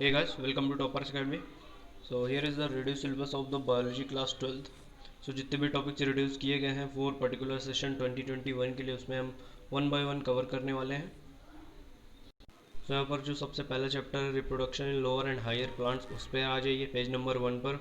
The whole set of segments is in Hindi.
Hey guys, welcome to Toppers Academy. So here is the reduced syllabus of the biology class 12th. So जितने भी टॉपिक्स रिड्यूस किए गए हैं फॉर पर्टिकुलर सेशन 2021 के लिए उसमें हम वन बाय वन कवर करने वाले हैं. तो यहाँ पर जो सबसे पहला चैप्टर है reproduction in lower and higher plants उस पर आ जाइए पेज नंबर 1 पर.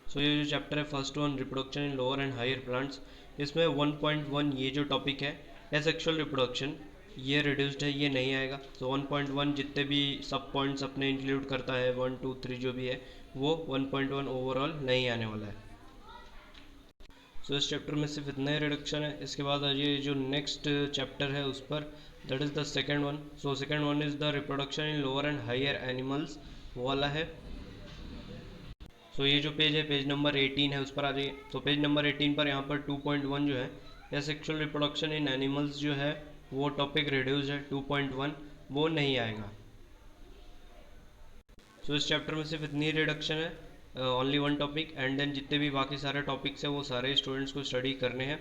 सो ये जो चैप्टर है first one reproduction in lower and higher plants, इसमें 1.1 ये जो टॉपिक है एसेक्सुअल रिप्रोडक्शन ये रिड्यूस्ड है, ये नहीं आएगा. तो 1.1 जितने भी सब पॉइंट्स अपने इंक्लूड करता है 1 2 3 जो भी है वो 1.1 ओवरऑल नहीं आने वाला है. सो इस चैप्टर में सिर्फ इतना ही रिडक्शन है. इसके बाद ये जो नेक्स्ट चैप्टर है उस पर that is the second one. So second one is the reproduction in lower and higher animals, वो वाला है. सो ये जो पेज है पेज नंबर 18 है उस पर आ जाइए. तो पेज नंबर 18 पर यहाँ पर 2.1 जो है या सेक्सुअल रिप्रोडक्शन इन एनिमल्स जो है वो टॉपिक रिड्यूस है. 2.1 वो नहीं आएगा. सो इस चैप्टर में सिर्फ इतनी रिडक्शन है, only one topic. And then जितने भी बाकी सारे टॉपिक्स हैं वो सारे स्टूडेंट्स को स्टडी करने हैं.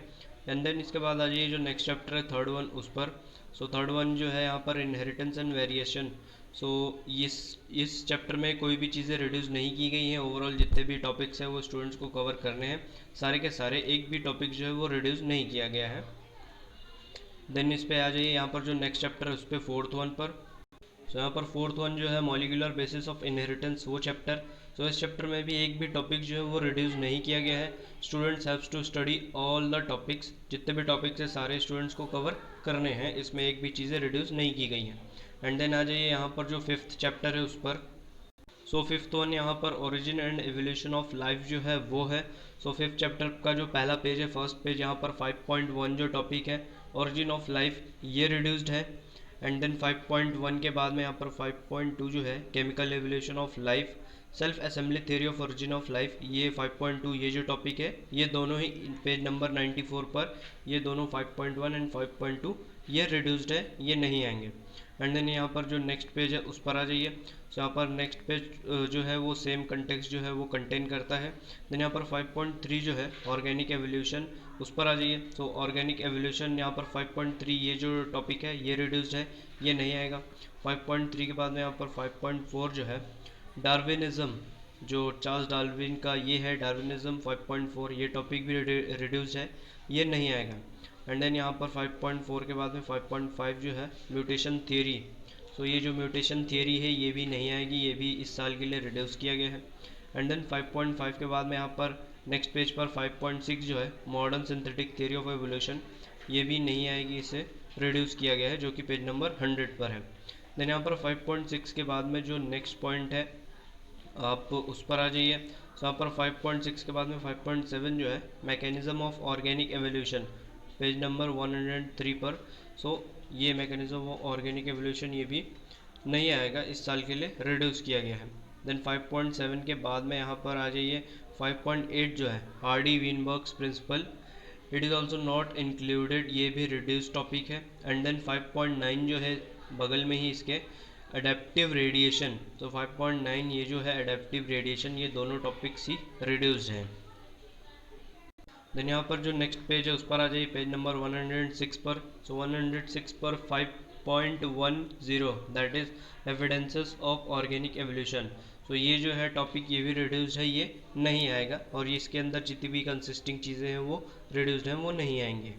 एंड देन इसके बाद आ जाइए जो नेक्स्ट चैप्टर है थर्ड वन उस पर. सो थर्ड वन जो है यहाँ पर इनहेरिटेंस एंड वेरिएशन. सो इस चैप्टर में कोई भी चीज़ें रिड्यूस नहीं की गई हैं. ओवरऑल जितने भी टॉपिक्स हैं वो स्टूडेंट्स को कवर करने हैं सारे के सारे. एक भी टॉपिक जो है वो रिड्यूस नहीं किया गया है. देन इस पे आ जाइए यहाँ पर जो नेक्स्ट चैप्टर है उस पर फोर्थ वन पर. सो यहाँ पर फोर्थ वन जो है मॉलिक्यूलर बेसिस ऑफ इनहेरिटेंस वो चैप्टर. सो इस चैप्टर में भी एक भी टॉपिक जो है वो रिड्यूस नहीं किया गया है. Students haves to study all the topics. जितने भी टॉपिक्स हैं सारे स्टूडेंट्स को कवर करने हैं, इसमें एक भी चीज़ें रिड्यूस नहीं की गई हैं. एंड देन आ जाइए यहाँ पर जो फिफ्थ चैप्टर है उस पर. सो फिफ्थ वन यहाँ पर origin and evolution of life जो है वो है. सो फिफ्थ चैप्टर का जो पहला पेज है फर्स्ट पेज यहाँ पर 5.1 जो टॉपिक है ओरिजिन ऑफ लाइफ ये रिड्यूस्ड है. एंड देन 5.1 के बाद में यहाँ पर 5.2 जो है chemical evolution of life self assembly theory of origin of life ये 5.2 ये जो टॉपिक है ये दोनों ही पेज नंबर 94 पर ये दोनों 5.1 एंड 5.2 ये रिड्यूस्ड है, ये नहीं आएंगे. एंड देन यहाँ पर जो नेक्स्ट पेज है उस पर आ जाइए. सो यहाँ पर नेक्स्ट पेज जो है वो सेम कंटेक्स्ट जो है वो कंटेन करता है. देन यहाँ पर 5.3 जो है ऑर्गेनिक एवोल्यूशन उस पर आ जाइए. सो ऑर्गेनिक एवोल्यूशन यहाँ पर 5.3 ये जो टॉपिक है ये रिड्यूस्ड है, ये नहीं आएगा. 5.3 के बाद में यहाँ पर 5.4 जो है डार्विनिज्म जो चार्ल्स डार्विन का ये है डार्विनिज्म 5.4 ये टॉपिक भी रिड्यूस्ड है, ये नहीं आएगा. एंड देन यहाँ पर 5.4 के बाद में 5.5 जो है म्यूटेशन थियरी. सो ये जो म्यूटेशन थियरी है ये भी नहीं आएगी, ये भी इस साल के लिए रिड्यूस किया गया है. एंड देन 5.5 के बाद में यहाँ पर नेक्स्ट पेज पर 5.6 जो है modern synthetic theory of evolution ये भी नहीं आएगी, इसे रिड्यूस किया गया है जो कि पेज नंबर 100 पर है. देन यहाँ पर 5.6 के बाद में जो नेक्स्ट पॉइंट है आप उस पर आ जाइए. सो यहाँ पर 5.6 के बाद में 5.7 जो है mechanism of organic evolution page number 103 पर. सो ये मैकेनिज्म ऑफ ऑर्गेनिक एवोल्यूशन ये भी नहीं आएगा, इस साल के लिए रिड्यूस किया गया है. देन 5.7 के बाद में यहाँ पर आ जाइए 5.8 जो है Hardy Weinberg's principle it is also not included, ये भी रिड्यूस टॉपिक है. एंड देन 5.9 जो है बगल में ही इसके अडेप्टिव रेडिएशन. तो 5.9 ये जो है अडेप्टिव रेडिएशन ये दोनों टॉपिक्स ही रिड्यूस्ड हैं. देन यहाँ पर जो नेक्स्ट पेज है उस पर आ जाइए पेज नंबर 106 पर. सो 106 पर 5.10 that is evidences of organic evolution. तो ये जो है टॉपिक ये भी रिड्यूस्ड है, ये नहीं आएगा. और इसके अंदर जितनी भी कंसिस्टिंग चीज़ें हैं वो रिड्यूस्ड हैं, वो नहीं आएंगी.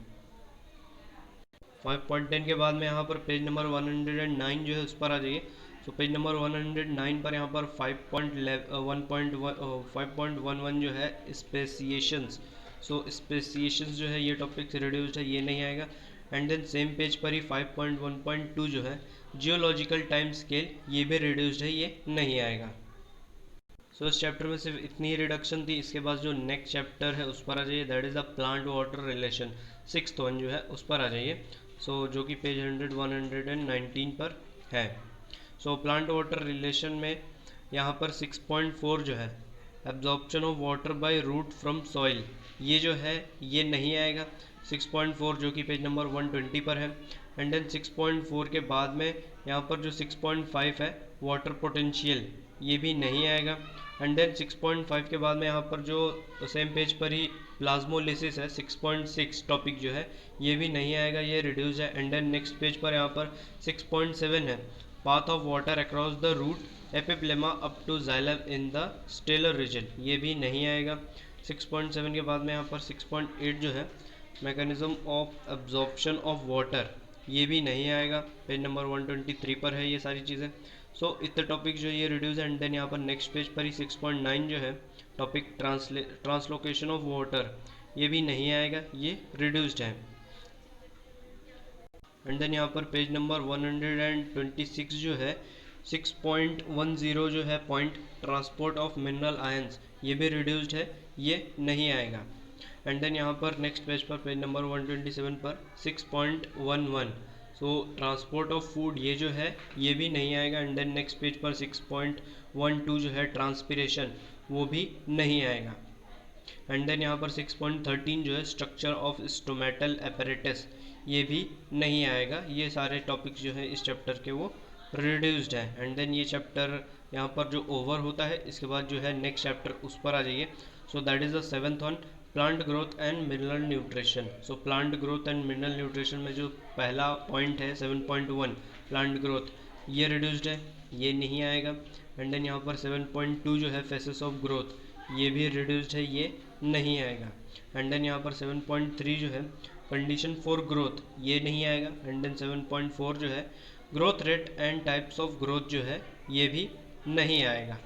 5.10 के बाद में यहाँ पर पेज नंबर 109 जो है उस पर आ जाइए. तो पेज नंबर 109 पर यहाँ पर 5.11 जो है स्पेसिएशंस. सो स्पेसिएशंस जो है ये टॉपिक रिड्यूस्ड है, ये नहीं आएगा. एंड देन सेम पेज पर ही 5.1.2 जो है जियोलॉजिकल टाइम स्केल ये भी रिड्यूस्ड है, ये नहीं आएगा. सो इस चैप्टर में सिर्फ इतनी ही रिडक्शन थी. इसके बाद जो नेक्स्ट चैप्टर है उस पर आ जाइए that is the plant water relation sixth one जो है उस पर आ जाइए. सो जो कि पेज 119 पर है. सो प्लांट वाटर रिलेशन में यहाँ पर 6.4 जो है absorption of water by root from soil ये जो है ये नहीं आएगा. 6.4 जो कि पेज नंबर 120 पर है. एंड देन 6.4 के बाद में यहाँ पर जो 6.5 है वाटर पोटेंशियल ये भी नहीं आएगा. एंड देन 6.5 के बाद में यहाँ पर जो सेम पेज पर ही प्लाज्मोलिसिस है 6.6 टॉपिक जो है ये भी नहीं आएगा, ये रिड्यूस है. एंड देन नेक्स्ट पेज पर यहाँ पर 6.7 है path of water across the root epiblema up to xylem in the stelar region, ये भी नहीं आएगा। 6.7 के बाद में यहाँ पर 6.8 जो है mechanism of absorption of water, ये भी नहीं आएगा। पेज नंबर 123 पर है ये सारी चीज़ें। सो इतने टॉपिक जो ये रिड्यूस एंड देन यहाँ पर नेक्स्ट पेज पर ही 6.9 जो है टॉपिक ट्रांसलोकेशन ऑफ वाटर, ये भी नहीं आएगा, ये रिड्यूस्ड है। एंड देन यहाँ पर पेज नंबर 126 जो है 6.10 जो है point transport of mineral ions, ये भी रिड्यूस्ड है, ये नहीं आएगा। एंड देन यहाँ पर नेक्स्ट पेज पर पेज नंबर 127 पर 6.11 सो ट्रांसपोर्ट ऑफ फूड, ये जो है ये भी नहीं आएगा। एंड देन नेक्स्ट पेज पर 6.12 जो है ट्रांसपिरेशन, वो भी नहीं आएगा। एंड देन यहाँ पर 6.13 जो है स्ट्रक्चर ऑफ स्टोमेटल एपरेटस, ये भी नहीं आएगा। ये सारे टॉपिक्स जो है इस चैप्टर के वो रिड्यूस्ड है। एंड देन ये चैप्टर यहाँ पर जो ओवर होता है, इसके बाद जो है नेक्स्ट चैप्टर उस पर आ जाइए। So that is the 7th one plant growth and mineral nutrition. So plant growth and mineral nutrition में जो पहला पॉइंट है 7.1 प्लांट ग्रोथ, ये रिड्यूस्ड है, ये नहीं आएगा। एंड देन यहाँ पर 7.2 जो है फेसेस ऑफ ग्रोथ, ये भी रिड्यूस्ड है, ये नहीं आएगा। एंड देन यहाँ पर 7.3 जो है कंडीशन फॉर ग्रोथ, ये नहीं आएगा। एंड देन 7.4 जो है growth rate and types of growth जो है ये भी नहीं आएगा।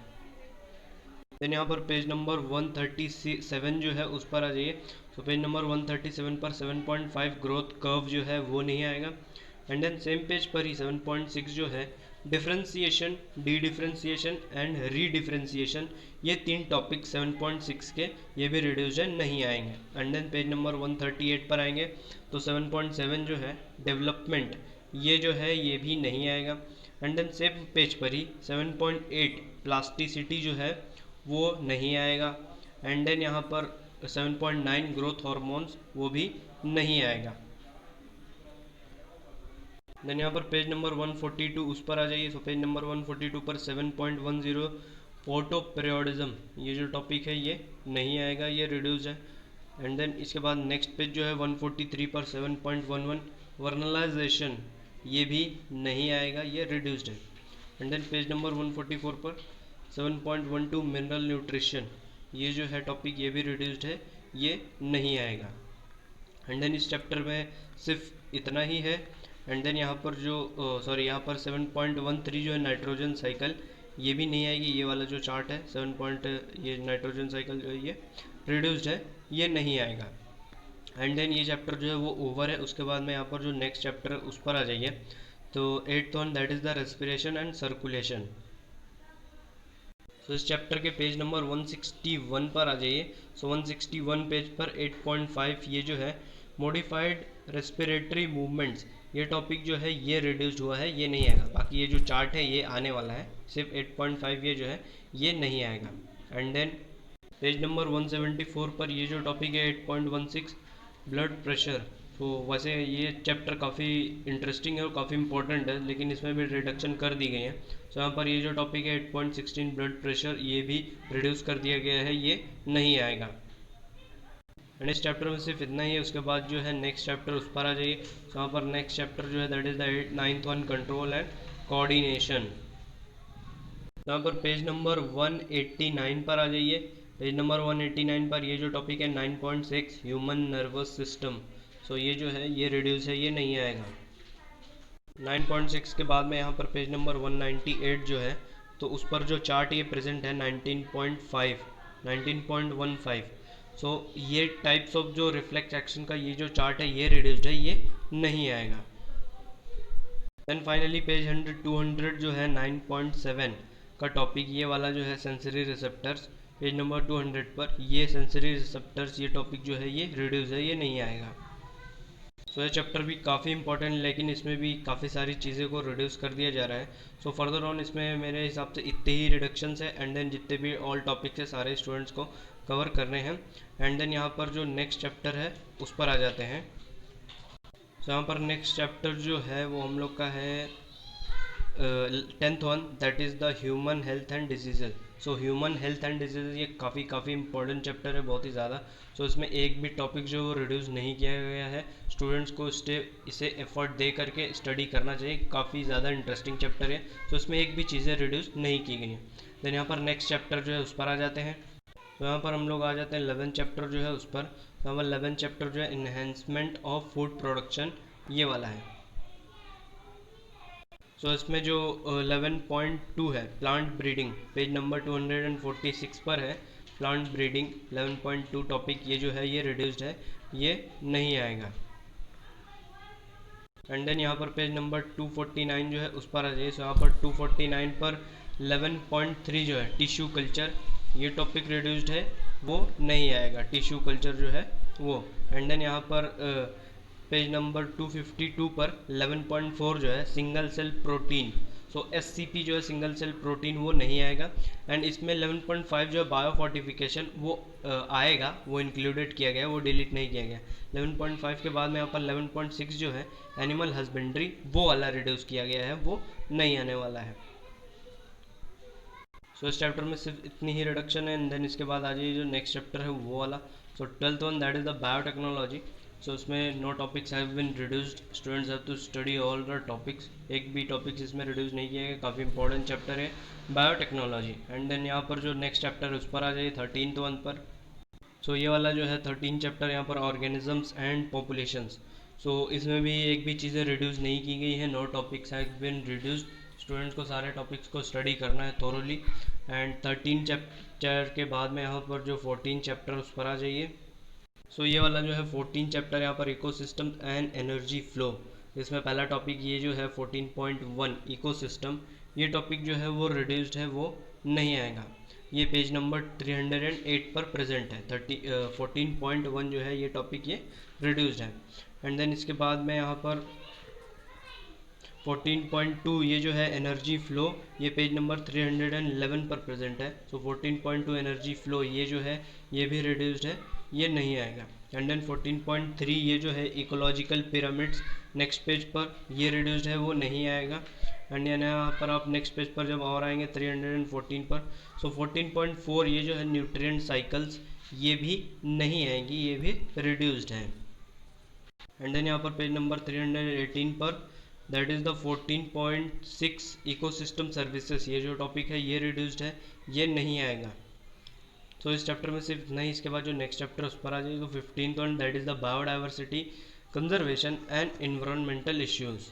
देन यहाँ पर पेज नंबर 137 जो है उस पर आ जाइए। तो पेज नंबर 137 पर 7.5 ग्रोथ कर्व जो है वो नहीं आएगा। एंड देन सेम पेज पर ही 7.6 जो है differentiation, D differentiation and re differentiation, ये तीन टॉपिक 7.6 के ये भी रिड्यूस्ड है, नहीं आएंगे। एंड देन पेज नंबर 138 पर आएंगे तो 7.7 जो है डेवलपमेंट, ये जो है ये भी नहीं आएगा। एंड देन सेम पेज पर ही 7.8 प्लास्टिसिटी जो है वो नहीं आएगा। एंड देन यहाँ पर 7.9 ग्रोथ हार्मोन्स, वो भी नहीं आएगा। देन यहाँ पर पेज नंबर 142 उस पर आ जाइए। तो पेज नंबर 142 पर 7.10 फोटो पीरियोडिज्म, ये जो टॉपिक है ये नहीं आएगा, ये रिड्यूस है। एंड देन इसके बाद नेक्स्ट पेज जो है 143 पर 7.11 वर्नलाइजेशन, ये भी नहीं आएगा, ये रिड्यूस्ड है। एंड देन पेज नंबर 144 पर 7.12 मिनरल न्यूट्रिशन, ये जो है टॉपिक ये भी रिड्यूस्ड है, ये नहीं आएगा। एंड देन इस चैप्टर में सिर्फ इतना ही है। एंड देन यहाँ पर जो यहाँ पर 7.13 जो है नाइट्रोजन साइकिल, ये भी नहीं आएगी। ये वाला जो चार्ट है 7. ये नाइट्रोजन साइकिल जो है ये रिड्यूस्ड है, ये नहीं आएगा। एंड देन ये चैप्टर जो है वो ओवर है। उसके बाद में यहाँ पर जो नेक्स्ट चैप्टर उस पर आ जाइए। तो 8th one that is the respiration and circulation. So इस चैप्टर के पेज नंबर 161 पर आ जाइए। सो 161 पेज पर 8.5 ये जो है मॉडिफाइड रेस्पिरेटरी मूवमेंट्स, ये टॉपिक जो है ये रिड्यूस्ड हुआ है, ये नहीं आएगा। बाकी ये जो चार्ट है ये आने वाला है, सिर्फ 8.5 ये जो है ये नहीं आएगा। एंड देन पेज नंबर 174 पर ये जो टॉपिक है 8.16 ब्लड प्रेशर। तो वैसे ये चैप्टर काफ़ी इंटरेस्टिंग है और काफ़ी इंपॉर्टेंट है, लेकिन इसमें भी रिडक्शन कर दी गई है। तो यहाँ पर ये जो टॉपिक है 8.16 ब्लड प्रेशर, ये भी रिड्यूस कर दिया गया है, ये नहीं आएगा। एंड इस चैप्टर में सिर्फ इतना ही है। उसके बाद जो है नेक्स्ट चैप्टर उस पर आ जाइए। तो यहाँ पर नेक्स्ट चैप्टर जो है that is the 9th one control and coordination. यहाँ पर पेज नंबर 189 पर आ जाइए। पेज नंबर 189 पर ये जो टॉपिक है 9.6 ह्यूमन नर्वस सिस्टम। सो ये जो है ये रिड्यूस है, ये नहीं आएगा। 9.6 के बाद में यहाँ पर पेज नंबर 198 जो है तो उस पर जो चार्ट ये प्रेजेंट है 19.15 सो ये टाइप्स ऑफ जो रिफ्लेक्स एक्शन का ये जो चार्ट है ये रिड्यूस्ड है, ये नहीं आएगा। देन फाइनली पेज 200 जो है 9.7 का टॉपिक ये वाला जो है सेंसरी रिसेप्टर्स, पेज नंबर 200 पर ये सेंसरी रिसेप्टर्स ये टॉपिक जो है ये रिड्यूस है, ये नहीं आएगा। सो ये चैप्टर भी काफ़ी इंपॉर्टेंट, लेकिन इसमें भी काफ़ी सारी चीज़ें को रिड्यूस कर दिया जा रहा है। सो फर्दर ऑन इसमें मेरे हिसाब से इतने ही रिडक्शंस है। एंड देन जितने भी ऑल टॉपिक्स है सारे स्टूडेंट्स को कवर करने हैं। एंड देन यहाँ पर जो नेक्स्ट चैप्टर है उस पर आ जाते हैं। सो यहाँ पर नेक्स्ट चैप्टर जो है वो हम लोग का है 10th one that is the human health and diseases. So human health and diseases ये काफ़ी इंपॉर्टेंट चैप्टर है, बहुत ही ज़्यादा। सो इसमें एक भी टॉपिक जो वो रिड्यूस नहीं किया गया है। स्टूडेंट्स को इसे एफर्ट दे करके स्टडी करना चाहिए, काफ़ी ज़्यादा इंटरेस्टिंग चैप्टर है। सो इसमें एक भी चीज़ें रिड्यूस नहीं की गई हैं। देन यहाँ पर नेक्स्ट चैप्टर जो है उस पर आ जाते हैं। तो यहाँ पर हम लोग आ जाते हैं 11th चैप्टर जो है उस पर। तो हमारा 11th चैप्टर जो है इन्हेंसमेंट ऑफ फूड प्रोडक्शन, ये वाला है। सो इसमें जो 11.2 है प्लांट ब्रीडिंग, पेज नंबर 246 पर है। प्लांट ब्रीडिंग 11.2 टॉपिक ये जो है ये रिड्यूस्ड है, ये नहीं आएगा। एंड देन यहाँ पर पेज नंबर 249 जो है उस पर आ जाइए। सो यहाँ पर 249 पर 11.3 जो है टिश्यू कल्चर, ये टॉपिक रिड्यूस्ड है, वो नहीं आएगा, टिश्यू कल्चर जो है वो। एंड देन यहाँ पर पेज नंबर 252 पर 11.4 जो है सिंगल सेल प्रोटीन, सो SCP जो है सिंगल सेल प्रोटीन, वो नहीं आएगा। एंड इसमें 11.5 जो है बायो फोर्टिफिकेशन वो आएगा, वो इंक्लूडेड किया गया, वो डिलीट नहीं किया गया। 11.5 के बाद में यहाँ पर 11.6 जो है एनिमल हस्बेंड्री, वो वाला रिड्यूस किया गया है, वो नहीं आने वाला है। सो इस चैप्टर में सिर्फ इतनी ही रिडक्शन है। एंड देन इसके बाद आ जाइए जो नेक्स्ट चैप्टर है वो वाला। So 12th one that is the biotechnology. So इसमें no topics have been reduced, students have to study all the topics. एक भी टॉपिक्स इसमें रिड्यूस नहीं किया गया, काफ़ी इंपॉर्टेंट चैप्टर है बायोटेक्नोलॉजी। एंड देन यहाँ पर जो नेक्स्ट चैप्टर है उस पर आ जाइए 13th वन पर। सो ये वाला जो है 13 चैप्टर यहाँ पर ऑर्गेनिजम्स एंड पॉपुलेशंस। सो इसमें भी एक भी चीज़ें रिड्यूस नहीं की गई है, no topics have been reduced. Students को सारे टॉपिक्स को स्टडी करना है थोरोली। एंड 13 चैप्टर के बाद में यहाँ पर जो 14 चैप्टर उस पर आ जाइए। सो ये वाला जो है 14 चैप्टर यहाँ पर इकोसिस्टम एंड एनर्जी फ्लो। इसमें पहला टॉपिक ये जो है 14.1 इकोसिस्टम, ये टॉपिक जो है वो रिड्यूस्ड है, वो नहीं आएगा। ये पेज नंबर 308 पर प्रेजेंट है। 14.1 जो है ये टॉपिक ये रिड्यूस्ड है। एंड देन इसके बाद में यहाँ पर 14.2 ये जो है एनर्जी फ्लो, ये पेज नंबर 311 पर प्रेजेंट है। सो 14.2 एनर्जी फ्लो ये जो है ये भी रिड्यूस्ड है, ये नहीं आएगा। एंड देन 14.3 ये जो है इकोलॉजिकल पिरामिड्स, नेक्स्ट पेज पर ये रिड्यूस्ड है, वो नहीं आएगा। एंड यहाँ पर आप नेक्स्ट पेज पर जब और आएंगे 314 पर, सो 14.4 ये जो है न्यूट्रिएंट साइकिल्स, ये भी नहीं आएंगी, ये भी रिड्यूस्ड है। एंड देन यहाँ पर पेज नंबर 318 पर that is the 14.6 ecosystem services, ये जो टॉपिक है ये रिड्यूस्ड है, ये नहीं आएगा। तो इस चैप्टर में सिर्फ नहीं, इसके बाद जो नेक्स्ट चैप्टर उस पर आ जाएगी। तो 15th one that is the biodiversity conservation and environmental issues.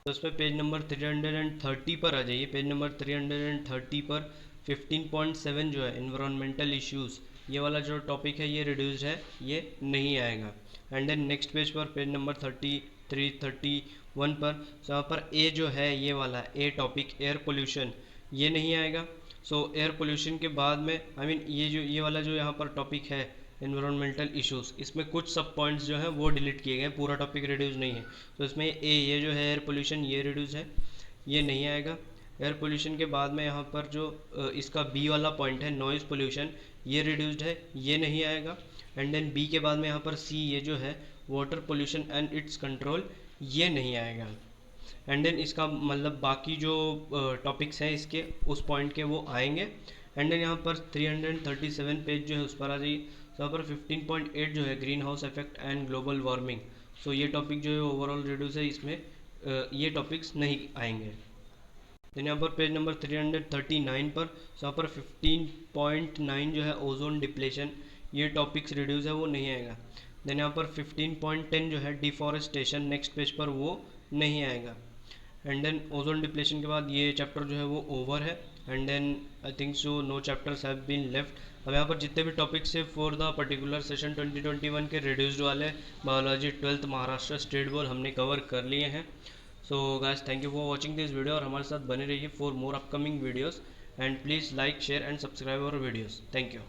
तो उस पर पेज नंबर 330 पर आ जाइए। पेज नंबर 330 पर 15.7 जो है एनवायरमेंटल इश्यूज, ये वाला जो टॉपिक है ये रिड्यूस्ड है, ये नहीं आएगा। एंड देन नेक्स्ट पेज पर पेज नंबर 31 पर, तो यहाँ पर ए जो है ये वाला ए टॉपिक एयर पोल्यूशन, ये नहीं आएगा। सो एयर पोल्यूशन के बाद में ये वाला जो यहाँ पर टॉपिक है एनवायरमेंटल इश्यूज, इसमें कुछ सब पॉइंट्स जो हैं वो डिलीट किए गए, पूरा टॉपिक रिड्यूस नहीं है। तो इसमें ये जो है एयर पोल्यूशन ये रिड्यूस है, ये नहीं आएगा। एयर पोल्यूशन के बाद में यहाँ पर जो इसका बी वाला पॉइंट है नॉइज़ पोल्यूशन, ये रिड्यूस्ड है, ये नहीं आएगा। एंड देन बी के बाद में यहाँ पर सी ये जो है water pollution and it's control, ये नहीं आएगा। एंड देन इसका मतलब बाकी जो टॉपिक्स हैं इसके उस पॉइंट के वो आएंगे। एंड देन यहाँ पर 337 पेज जो है उस पर आ जाइए। तो यहाँ पर 15.8 जो है green house effect and global warming, so ये टॉपिक जो है ओवरऑल रिड्यूस है, इसमें ये टॉपिक्स नहीं आएंगे। देन यहाँ पर पेज नंबर 339 पर, सो यहाँ पर 15.9 जो है ओजोन डिप्लेशन, ये टॉपिक्स रिड्यूस है, वो नहीं आएगा। देन यहाँ पर 15.10 जो है डिफॉरेस्टेशन, नेक्स्ट पेज पर वो नहीं आएगा। एंड देन ओजोन डिप्लेशन के बाद ये चैप्टर जो है वो ओवर है। And then I think so no chapters have been left. अब यहाँ पर जितने भी टॉपिक्स है फॉर द पर्टिकुलर सेशन 2021 के रिड्यूस्ड वाले biology 12th Maharashtra state board हमने कवर कर लिए हैं। So guys thank you for watching this video, और हमारे साथ बने रहिए for more upcoming videos. And please like share and subscribe our videos. Thank you.